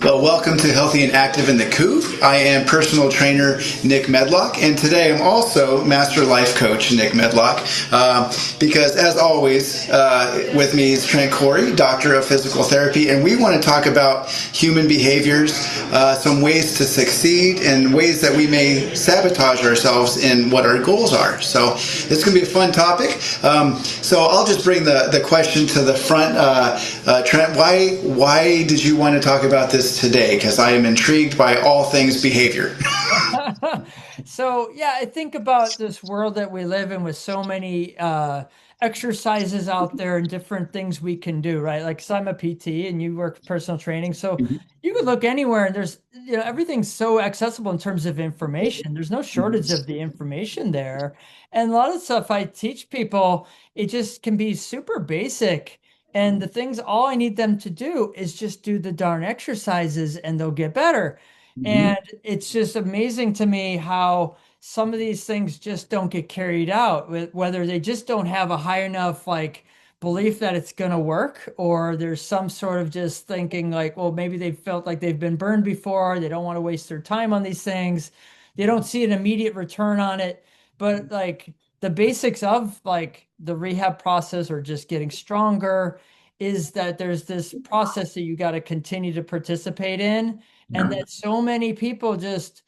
Well, welcome to Healthy and Active in the Couve. I am personal trainer Nick Medlock, and today I'm also Master Life Coach Nick Medlock. Because, as always, with me is Trent Corey, Doctor of Physical Therapy, and we want to talk about human behaviors, some ways to succeed, and ways that we may sabotage ourselves in what our goals are. So it's going to be a fun topic. So I'll just bring the question to the front. Trent, why did you want to talk about this today? Because I am intrigued by all things behavior. So yeah, I think about this world that we live in with so many exercises out there and different things we can do, right? Like, so I'm a PT and you work personal training, so Mhm. you could look anywhere and there's, everything's so accessible in terms of information. There's no shortage of the information there, and a lot of stuff I teach people, it just can be super basic. And the things, all I need them to do is just do the darn exercises and they'll get better. Mhm. And it's just amazing to me how some of these things just don't get carried out, whether they just don't have a high enough like belief that it's going to work, or there's some sort of just thinking like, well, maybe they felt like they've been burned before. They don't want to waste their time on these things. They don't see an immediate return on it. But like the basics of like the rehab process or just getting stronger is that there's this process that you got to continue to participate in, and Yeah. that so many people just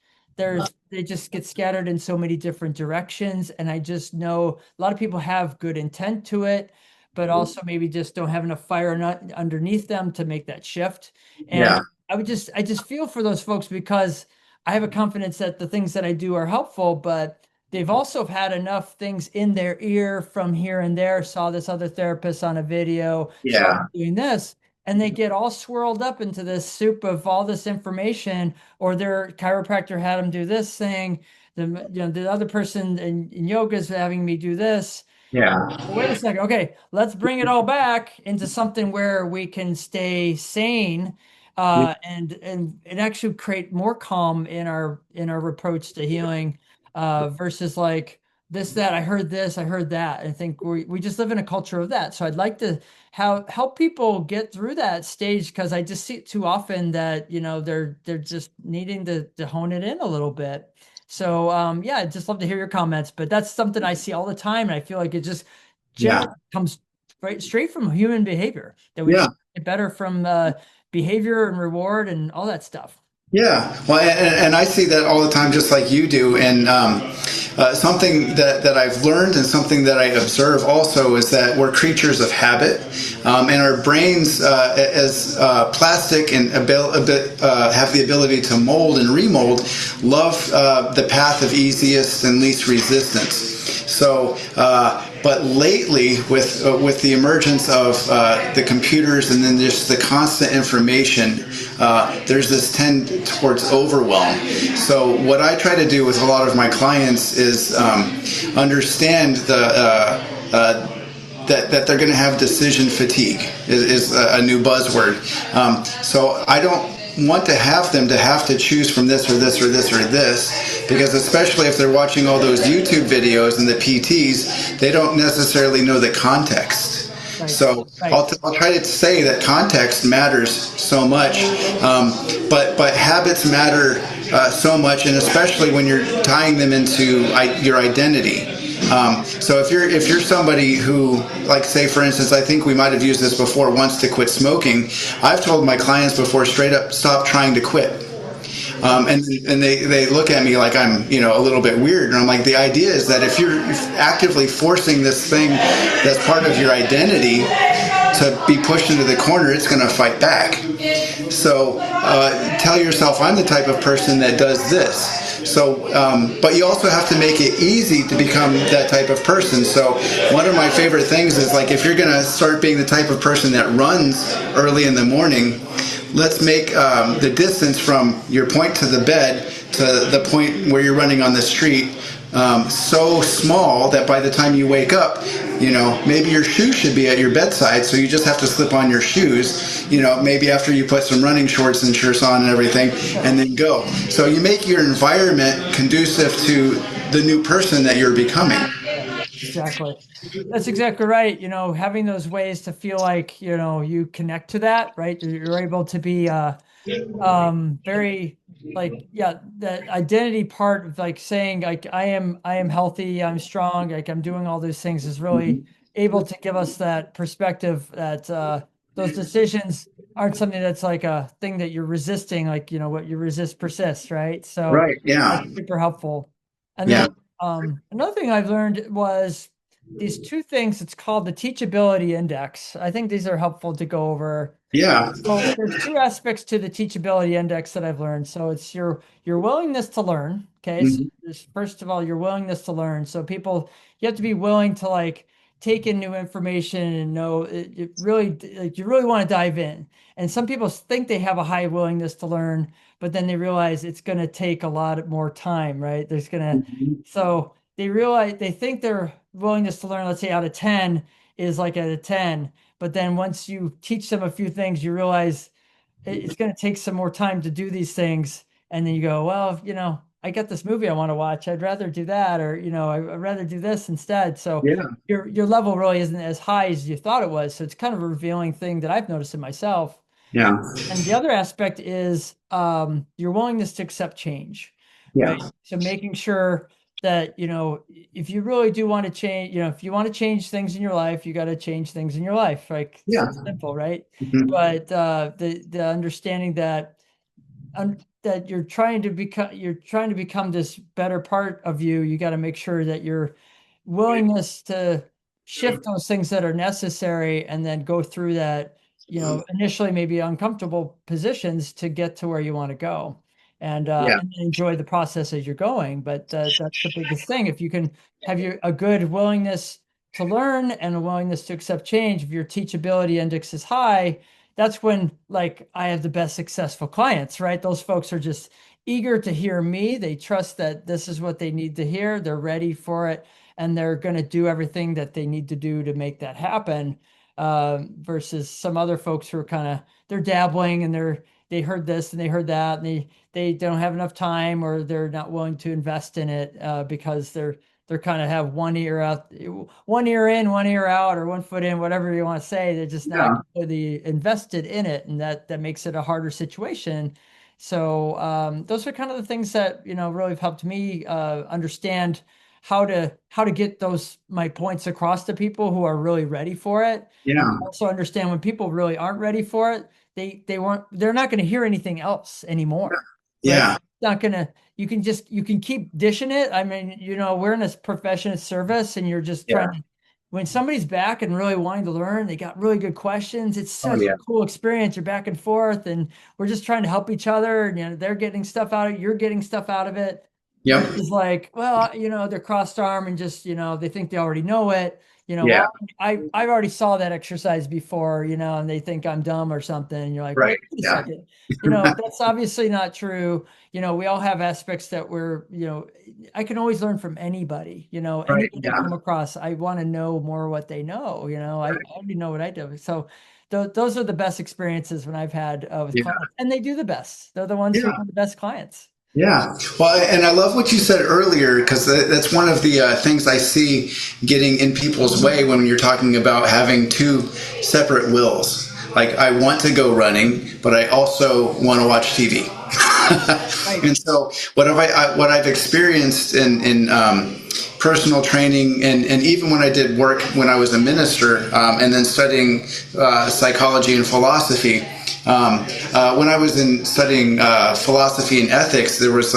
they just get scattered in so many different directions. And I just know a lot of people have good intent to it, but also maybe just don't have enough fire underneath them to make that shift. And Yeah. I just feel for those folks, because I have a confidence that the things that I do are helpful, but they've also had enough things in their ear from here and there, saw this other therapist on a video, saw Yeah. them doing this, and they get all swirled up into this soup of all this information, or their chiropractor had them do this thing, the other person in yoga is having me do this. Yeah. Well, wait a second. Okay, let's bring it all back into something where we can stay sane, and actually create more calm in our approach to healing, versus like this, that, I heard this, I heard that. I think we just live in a culture of that. So I'd like to help people get through that stage, because I just see it too often that, they're just needing to hone it in a little bit. So yeah, I'd just love to hear your comments, but that's something I see all the time, and I feel like it just Yeah. generally comes right straight from human behavior, that we Yeah. just get better from behavior and reward and all that stuff. Yeah, well, and I see that all the time, just like you do. And something that I've learned and something that I observe also is that we're creatures of habit, and our brains, as plastic and have the ability to mold and remold, love the path of easiest and least resistance. So, but lately, with the emergence of the computers and then just the constant information, there's this tend towards overwhelm. So, what I try to do with a lot of my clients is understand that they're going to have decision fatigue is a new buzzword. So I don't want to have them to have to choose from this or this or this or this, because especially if they're watching all those YouTube videos and the PTs, they don't necessarily know the context. Right. So Right. I'll try to say that context matters so much, but habits matter so much, and especially when you're tying them into your identity. So if you're somebody who, like, say for instance, I think we might have used this before, wants to quit smoking, I've told my clients before, straight up, stop trying to quit. And they look at me like I'm, a little bit weird, and I'm like, the idea is that if you're actively forcing this thing that's part of your identity to be pushed into the corner, it's going to fight back. So tell yourself, I'm the type of person that does this. So, but you also have to make it easy to become that type of person. So one of my favorite things is, like, if you're going to start being the type of person that runs early in the morning, let's make the distance from your point to the bed to the point where you're running on the street so small that by the time you wake up, maybe your shoes should be at your bedside, so you just have to slip on your shoes, maybe after you put some running shorts and shirts on and everything, and then go. So you make your environment conducive to the new person that you're becoming. Exactly. That's exactly right. Having those ways to feel like, you connect to that, right? You're able to be very like, yeah, that identity part of like saying like I am healthy, I'm strong, like I'm doing all those things is really Mhm. able to give us that perspective that those decisions aren't something that's like a thing that you're resisting, like, what you resist persists, right? So Right. Yeah. that's super helpful. And Yeah. then another thing I've learned was these two things. It's called the teachability index. I think these are helpful to go over. Yeah. So there's two aspects to the teachability index that I've learned. So it's your willingness to learn. Okay. So Mhm. first of all, your willingness to learn. So people, you have to be willing to like take in new information and know it really, like, you really want to dive in. And some people think they have a high willingness to learn, but then they realize it's going to take a lot more time, right? Mhm. So they realize, they think their willingness to learn, let's say out of 10 is like at a 10. But then once you teach them a few things, you realize it's going to take some more time to do these things. And then you go, well, I got this movie I want to watch. I'd rather do that, or, I'd rather do this instead. So Yeah. your level really isn't as high as you thought it was. So it's kind of a revealing thing that I've noticed in myself. Yeah. And the other aspect is your willingness to accept change, Yeah. right? So making sure that, if you really do want to change, if you want to change things in your life, you got to change things in your life. Like, Yeah. it's simple, right? Mhm. But the understanding that that you're trying to become this better part of you, you got to make sure that your willingness to shift those things that are necessary and then go through that, initially maybe uncomfortable positions to get to where you want to go, Yeah. and enjoy the process as you're going. But that's the biggest thing. If you can have a good willingness to learn and a willingness to accept change, if your teachability index is high, that's when like I have the best successful clients, right? Those folks are just eager to hear me. They trust that this is what they need to hear. They're ready for it, and they're going to do everything that they need to do to make that happen. Versus some other folks who are they're dabbling, and they heard this and they heard that, and they don't have enough time, or they're not willing to invest in it because they're kind of have one ear out, one ear in, one ear out, or one foot in, whatever you want to say. They're just not Yeah. completely invested in it, and that makes it a harder situation. So those are kind of the things that really have helped me understand how to get those my points across to people who are really ready for it, and Yeah. also understand when people really aren't ready for it. They're not going to hear anything else anymore, right? Yeah. Not gonna you can keep dishing it. I mean, we're in this profession of service, and you're just trying Yeah. to, when somebody's back and really wanting to learn, they got really good questions. It's Oh such a yeah. cool experience. You're back and forth, and we're just trying to help each other. And they're getting stuff out of it, you're getting stuff out of it. Yep. Versus like, well, they're crossed arm and just, they think they already know it. Yeah. Well, I've already saw that exercise before, and they think I'm dumb or something. And you're like, Right. wait a Yeah. second. That's obviously not true. We all have aspects that I can always learn from anybody, Right. anybody I Yeah. come across. I want to know more what they know, I already know what I do. So those are the best experiences when I've had with Yeah. clients, and they do the best. They're the ones who Yeah. are the best clients. Yeah. Well, and I love what you said earlier, because that's one of the things I see getting in people's way when you're talking about having two separate wills. Like, I want to go running, but I also want to watch TV. Right. And so, what I've experienced in personal training, and even when I did work when I was a minister, and then studying psychology and philosophy. When I was studying philosophy and ethics, there was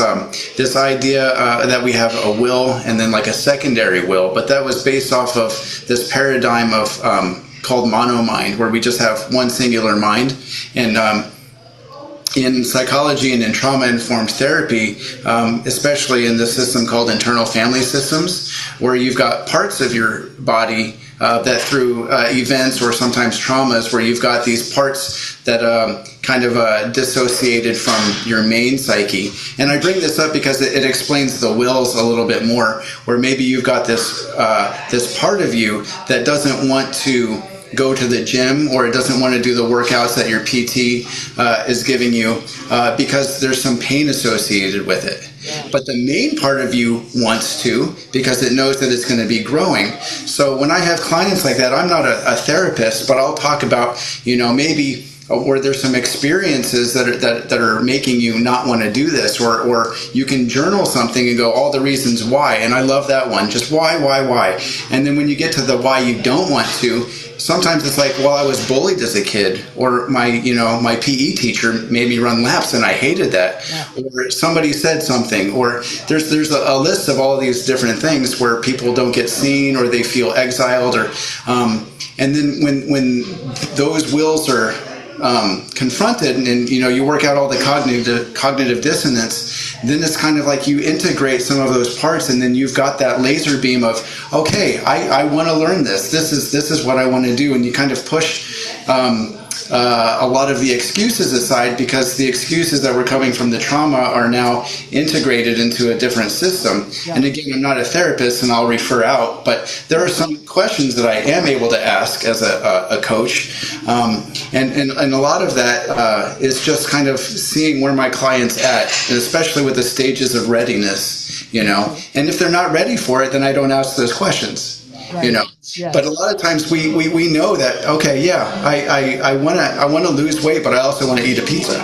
this idea that we have a will and then like a secondary will, but that was based off of this paradigm of called monomind, where we just have one singular mind. And in psychology and in trauma-informed therapy, especially in the system called internal family systems, where you've got parts of your body that through events or sometimes traumas, where you've got these parts that kind of dissociated from your main psyche. And I bring this up because it explains the wills a little bit more, where maybe you've got this part of you that doesn't want to go to the gym, or it doesn't want to do the workouts that your PT is giving you because there's some pain associated with it. Yeah. But the main part of you wants to, because it knows that it's going to be growing. So when I have clients like that, I'm not a therapist, but I'll talk about, maybe or there's some experiences that are making you not want to do this, or you can journal something and go all the reasons why. And I love that one. Just why. And then when you get to the why you don't want to, sometimes it's like, well, I was bullied as a kid, or my PE teacher made me run laps and I hated that, or somebody said something, or there's a list of all these different things where people don't get seen, or they feel exiled, or and then when those wills are confronted, and you work out all the cognitive dissonance, then it's kind of like you integrate some of those parts, and then you've got that laser beam of, okay, I want to learn this. This is what I want to do, and you kind of push a lot of the excuses aside, because the excuses that were coming from the trauma are now integrated into a different system. Yeah. And again, I'm not a therapist, and I'll refer out, but there are some questions that I am able to ask as a coach, and a lot of that is just kind of seeing where my client's at, and especially with the stages of readiness, and if they're not ready for it, then I don't ask those questions. Right. Yes. But a lot of times we know that, okay, yeah, I want to lose weight, but I also want to eat a pizza.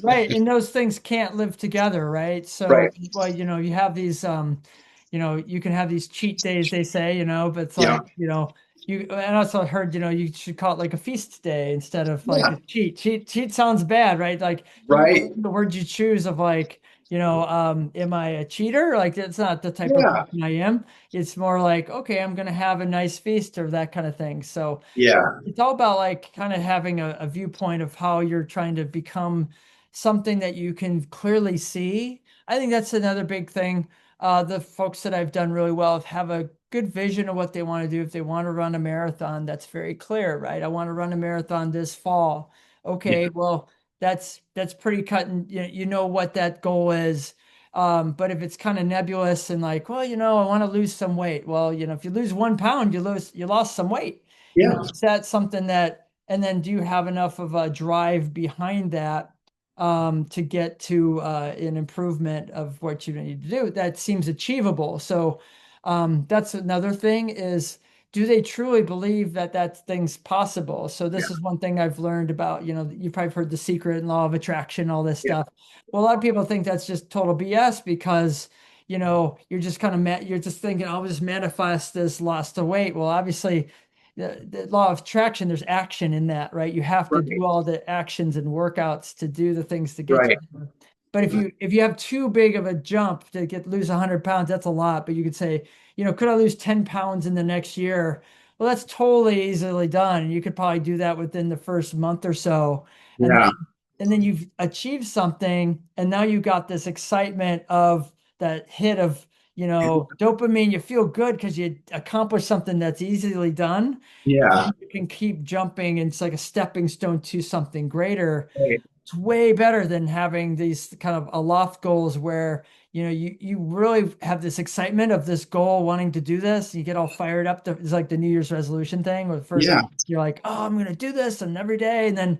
Right. And those things can't live together, right? So, well, you have these, you can have these cheat days, they say, but it's like, and also I heard, you should call it like a feast day instead of like a cheat. Cheat sounds bad, right? Like the word you choose of like, am I a cheater? Like, that's not the type of person I am. It's more like, okay, I'm going to have a nice feast, or that kind of thing. So it's all about like kind of having a viewpoint of how you're trying to become something that you can clearly see. I think that's another big thing. The folks that I've done really well have a good vision of what they want to do. If they want to run a marathon, that's very clear, right? I want to run a marathon this fall. Okay, well, that's pretty cut, and you know what that goal is. But if it's kind of nebulous and like, well, I want to lose some weight. Well, if you lose 1 pound, you lost some weight. Is that something that, and then do you have enough of a drive behind that to get to an improvement of what you need to do that seems achievable? So that's another thing is, do they truly believe that thing's possible? So this is one thing I've learned about, you've probably heard The Secret and Law of Attraction, all this stuff. Well, a lot of people think that's just total BS because, you're just kind of, you're just thinking, I'll just manifest this loss of weight. Well, obviously the law of attraction, there's action in that, right? You have to do all the actions and workouts to do the things to get you there. But if you have too big of a jump to lose 100 pounds, that's a lot. But you could say, could I lose 10 pounds in the next year? Well, that's totally easily done. And you could probably do that within the first month or so. And then you've achieved something. And now you got this excitement of that hit of, dopamine. You feel good because you accomplished something that's easily done. Yeah. And you can keep jumping. And it's like a stepping stone to something greater. It's way better than having these kind of aloft goals where, you really have this excitement of this goal, wanting to do this. You get all fired up. It's like the New Year's resolution thing where first you're like, oh, I'm going to do this and every day. And then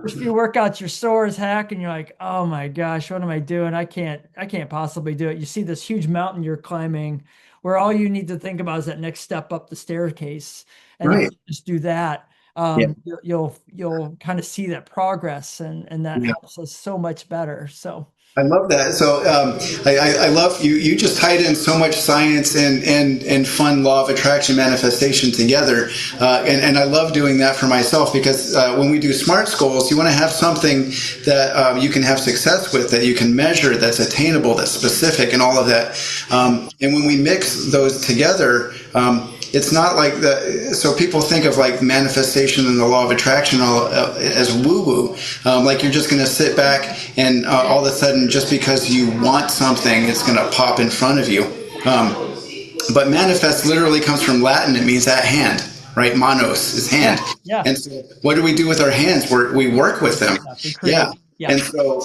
first few workouts, your sore as heck. And you're like, oh my gosh, what am I doing? I can't possibly do it. You see this huge mountain you're climbing where all you need to think about is that next step up the staircase. And if you just do that, you'll kind of see that progress, and that helps us so much better. So I love that. So I love you just tied in so much science and fun law of attraction manifestation together, and I love doing that for myself, because when we do SMART goals, you want to have something that you can have success with, that you can measure, that's attainable, that's specific, and all of that. And when we mix those together, it's not like so people think of like manifestation and the law of attraction as woo-woo, like you're just going to sit back and all of a sudden, just because you want something, it's going to pop in front of you. But manifest literally comes from Latin. It means at hand, right? Manos is hand. And so what do we do with our hands? We work with them. And so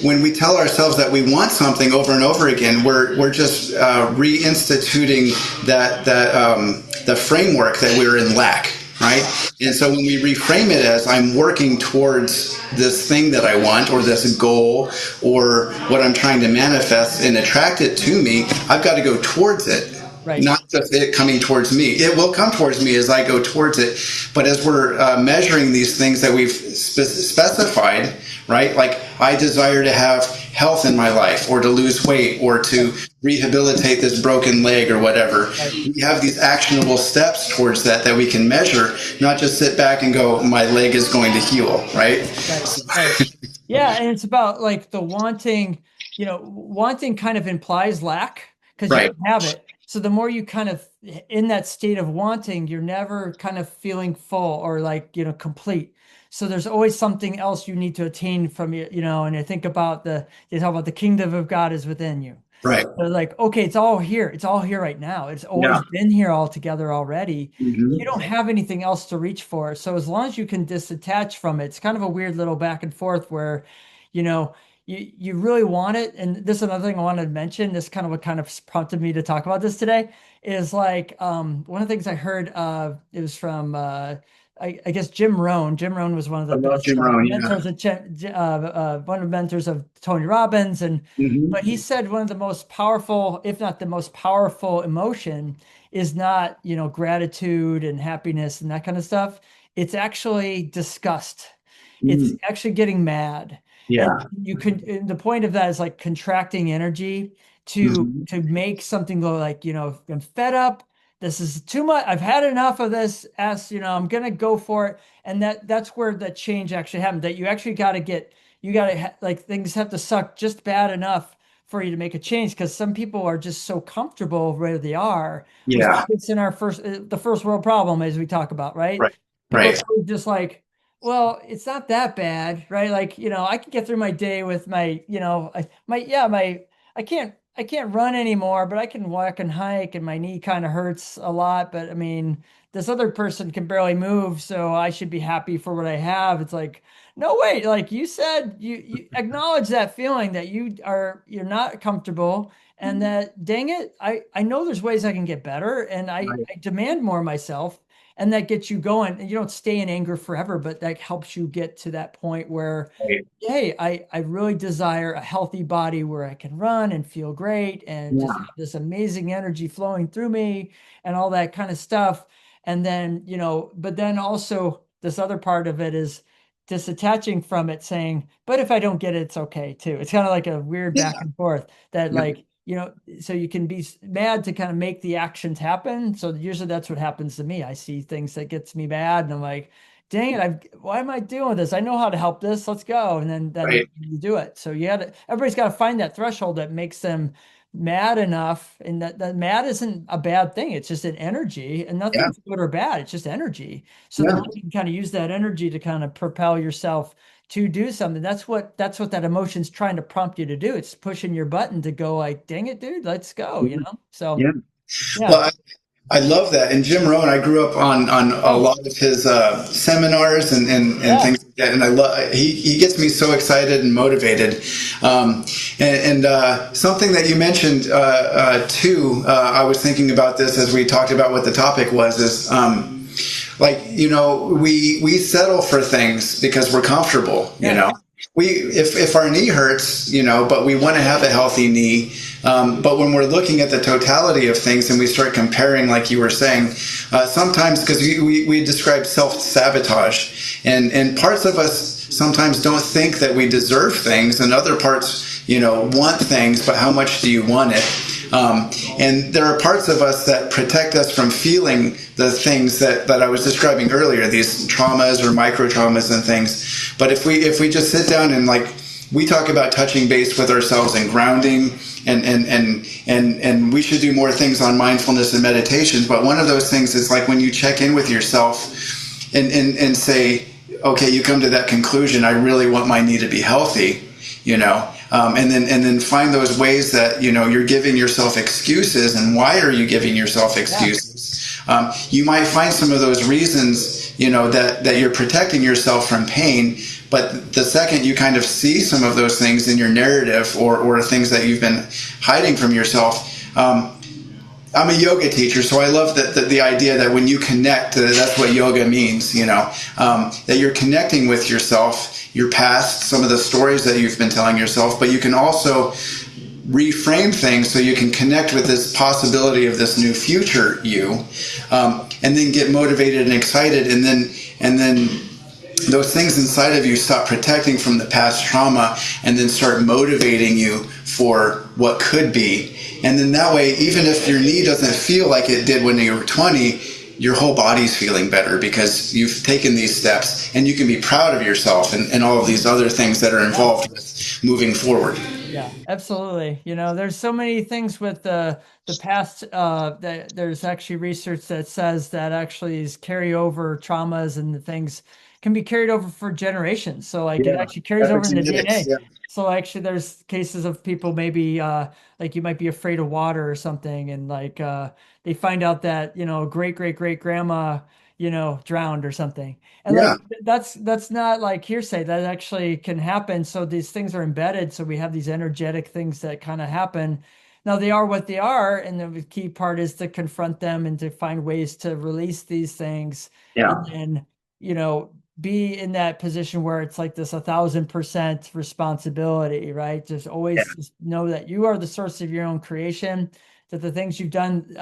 when we tell ourselves that we want something over and over again, we're just reinstituting the framework that we're in lack, right? And so when we reframe it as, I'm working towards this thing that I want, or this goal, or what I'm trying to manifest and attract it to me, I've got to go towards it. Right. not just it coming towards me. It will come towards me as I go towards it. But as we're measuring these things that we've specified, right? Like I desire to have health in my life, or to lose weight, or to rehabilitate this broken leg, or whatever. Right. We have these actionable steps towards that we can measure, not just sit back and go, my leg is going to heal, right? Right. Right. Yeah, and it's about like the wanting, wanting kind of implies lack because you Right. don't have it. So the more you kind of in that state of wanting, you're never kind of feeling full or like, complete. So there's always something else you need to attain from and I think about they talk about the kingdom of God is within you. Right. They're like, okay, it's all here. It's all here right now. It's always Yeah. been here all together already. Hmm. You don't have anything else to reach for. So as long as you can disattach from it, it's kind of a weird little back and forth where, you know, you really want it. And this is another thing I wanted to mention. This kind of what kind of prompted me to talk about this today is like one of the things I heard it was from I guess Jim Rohn. Jim Rohn was one of I the love best Jim Rohn. Yeah. mentors one of the mentors of Tony Robbins, and Hmm. but he said one of the most powerful, if not the most powerful emotion is not, gratitude and happiness and that kind of stuff. It's actually disgust. It's Mm. actually getting mad. And Yeah. and the point of that is like contracting energy Hmm. to make something go like, I'm fed up. This is too much. I've had enough of this. I'm gonna go for it. And that's where the change actually happened. That you actually got to like things have to suck just bad enough for you to make a change. Because some people are just so comfortable where they are, which Yeah. gets in the first world problem as we talk about, right? Right. People Right. are just like, well, it's not that bad, right? Like, I can get through my day with my, I can't run anymore, but I can walk and hike and my knee kind of hurts a lot. But I mean, this other person can barely move, so I should be happy for what I have. It's like, no, wait, like you said, you acknowledge that feeling that you're not comfortable and that dang it, I know there's ways I can get better and Right. I demand more of myself. And that gets you going. And you don't stay in anger forever, but that helps you get to that point where, Right. hey, I really desire a healthy body where I can run and feel great and just Yeah. have this amazing energy flowing through me and all that kind of stuff. And then, but then also this other part of it is disattaching from it, saying, but if I don't get it, it's okay too. It's kind of like a weird back Yeah. and forth that Yeah. like, so you can be mad to kind of make the actions happen. So usually that's what happens to me. I see things that gets me mad and I'm like, dang it, why am I doing this? I know how to help this. Let's go. And then Right. you do it. So everybody's got to find that threshold that makes them mad enough. And that mad isn't a bad thing. It's just an energy and Yeah. nothing's good or bad. It's just energy. So the Yeah. more you can kind of use that energy to kind of propel yourself to do something. That's what that emotion's trying to prompt you to do. It's pushing your button to go like, dang it, dude, let's go. So Yeah. yeah. Well, I love that. And Jim Rohn, I grew up on a Oh, lot of his seminars and yeah. things like that. And I love he gets me so excited and motivated. Something that you mentioned too, I was thinking about this as we talked about what the topic was. Is like we settle for things because we're comfortable. Yeah. We if our knee hurts, but we want to have a healthy knee. But when we're looking at the totality of things and we start comparing, like you were saying, sometimes because we describe self-sabotage, and parts of us sometimes don't think that we deserve things, and other parts, want things, but how much do you want it? And there are parts of us that protect us from feeling the things that I was describing earlier, these traumas or micro traumas and things. But if we just sit down and we talk about touching base with ourselves and grounding, and we should do more things on mindfulness and meditation. But one of those things is like when you check in with yourself and say, okay, you come to that conclusion, I really want my knee to be healthy, and then find those ways that you're giving yourself excuses, and why are you giving yourself excuses? You might find some of those reasons that you're protecting yourself from pain, but the second you kind of see some of those things in your narrative or things that you've been hiding from yourself. I'm a yoga teacher, so I love the idea that when you connect, that's what yoga means, that you're connecting with yourself, your past, some of the stories that you've been telling yourself, but you can also reframe things so you can connect with this possibility of this new future you, and then get motivated and excited, and then those things inside of you stop protecting from the past trauma and then start motivating you for what could be. And then that way, even if your knee doesn't feel like it did when you were 20, your whole body's feeling better because you've taken these steps, and you can be proud of yourself, and all of these other things that are involved with moving forward. Yeah, absolutely. There's so many things with the past, that there's actually research that says that actually is carryover traumas and the things can be carried over for generations. So like it Yeah. actually carries over in the Epigenetics. DNA. Yeah. So actually there's cases of people maybe like you might be afraid of water or something, and like they find out that, great great great grandma, drowned or something. And like Yeah. that's not like hearsay. That actually can happen. So these things are embedded. So we have these energetic things that kind of happen. Now they are what they are, and the key part is to confront them and to find ways to release these things, and Yeah. then be in that position where it's like this 1,000% responsibility, right? Just Yeah. always just know that you are the source of your own creation. That the things you've done,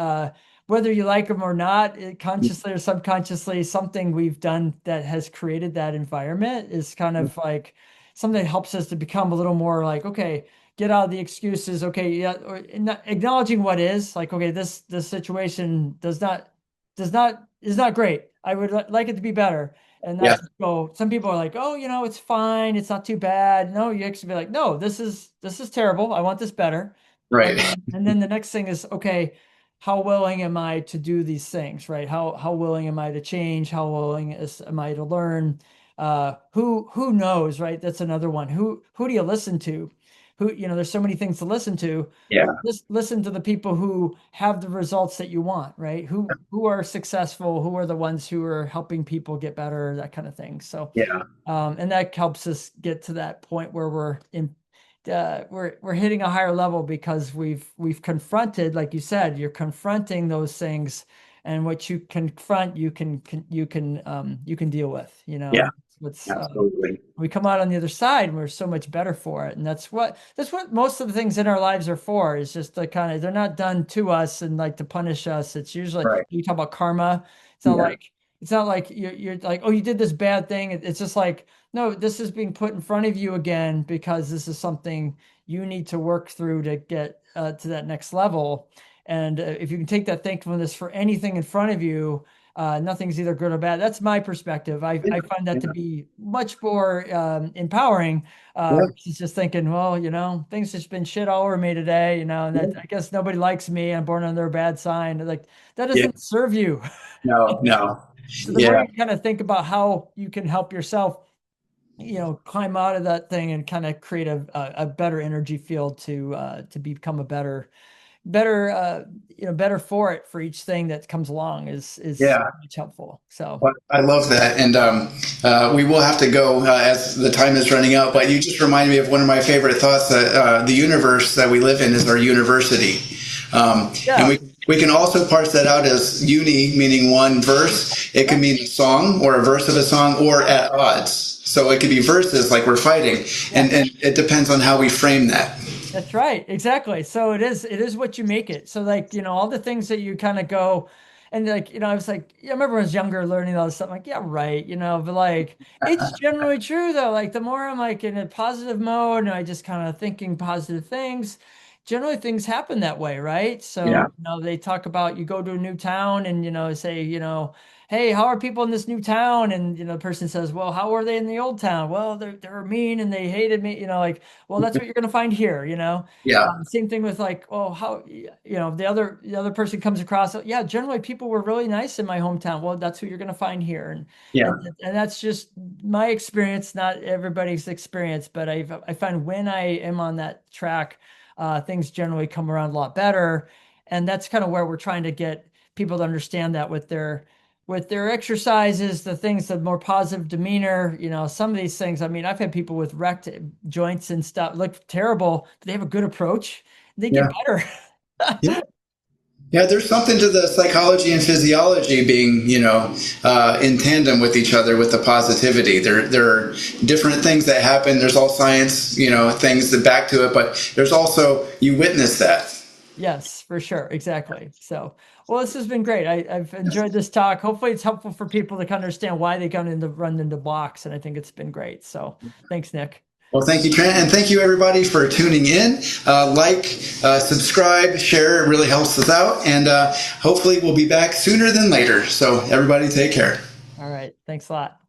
whether you like them or not, consciously or subconsciously, something we've done that has created that environment is kind of like something that helps us to become a little more like, okay, get out of the excuses. Okay, yeah, or acknowledging what is like, okay, this situation does not is not great. I would like it to be better. And not Yeah. just go, some people are like, oh, it's fine, it's not too bad. No, you actually be like, no, this is terrible. I want this better. And Right. then the next thing is, okay, how willing am I to do these things, right? How willing am I to change? How willing am I to learn? Who knows, right? That's another one. Who do you listen to? There's so many things to listen to. Yeah. Well, just listen to the people who have the results that you want, right? Who are successful, who are the ones who are helping people get better, that kind of thing. So, Yeah. and that helps us get to that point where we're hitting a higher level because we've confronted, like you said, you're confronting those things, and what you confront, you can deal with, Yeah. what's Absolutely. we come out on the other side and we're so much better for it. And that's what most of the things in our lives are for, is just the kind of, they're not done to us and like to punish us. It's usually, Right. you talk about karma. It's not Yeah. like it's not like you're like, oh, you did this bad thing. It's just like, no, this is being put in front of you again because this is something you need to work through to get to that next level. And if you can take that thankfulness for anything in front of you, nothing's either good or bad. That's my perspective. I find that to Yeah. be much more empowering, Yeah. versus just thinking, well, things just been shit all over me today, and that I guess nobody likes me. I'm born under a bad sign. Like that Yeah. doesn't serve you. No. No. So the more Yeah. you kind of think about how you can help yourself, climb out of that thing and kind of create a better energy field to become a better for it, for each thing that comes along is Yeah. much helpful. So Well, I love that, and we will have to go as the time is running out. But you just reminded me of one of my favorite thoughts, that the universe that we live in is our university, and yeah, we can also parse that out as uni, meaning one verse. It can mean a song or a verse of a song, or at odds. So it could be verses like we're fighting, yeah. and it depends on how we frame that. That's right. Exactly. So it is what you make it. So like, all the things that you kind of go and like, I was like, yeah, I remember when I was younger learning all this stuff. I'm like, yeah, right. But like, it's generally true though. Like the more I'm like in a positive mode and I just kind of thinking positive things, generally things happen that way. Right. So, Yeah. they talk about, you go to a new town and, say, hey, how are people in this new town? And, the person says, well, how were they in the old town? Well, they're mean and they hated me, like, well, that's what you're going to find here. Yeah. Same thing with like, oh, how, the other person comes across. Yeah, generally people were really nice in my hometown. Well, that's who you're going to find here. And, Yeah. and that's just my experience, not everybody's experience. But I find when I am on that track, things generally come around a lot better. And that's kind of where we're trying to get people to understand that with their exercises, the things, the more positive demeanor, some of these things. I mean, I've had people with wrecked joints and stuff look terrible, but they have a good approach. They get Yeah. better. Yeah. Yeah, there's something to the psychology and physiology being, in tandem with each other with the positivity. There are different things that happen. There's all science, things that back to it, but there's also, you witness that. Yes, for sure. Exactly. So, well, this has been great. I've enjoyed this talk. Hopefully it's helpful for people to understand why they run into blocks. And I think it's been great. So thanks, Nick. Well, thank you, Trent, and thank you everybody for tuning in. Subscribe, share. It really helps us out, and hopefully we'll be back sooner than later. So everybody take care. All right. Thanks a lot.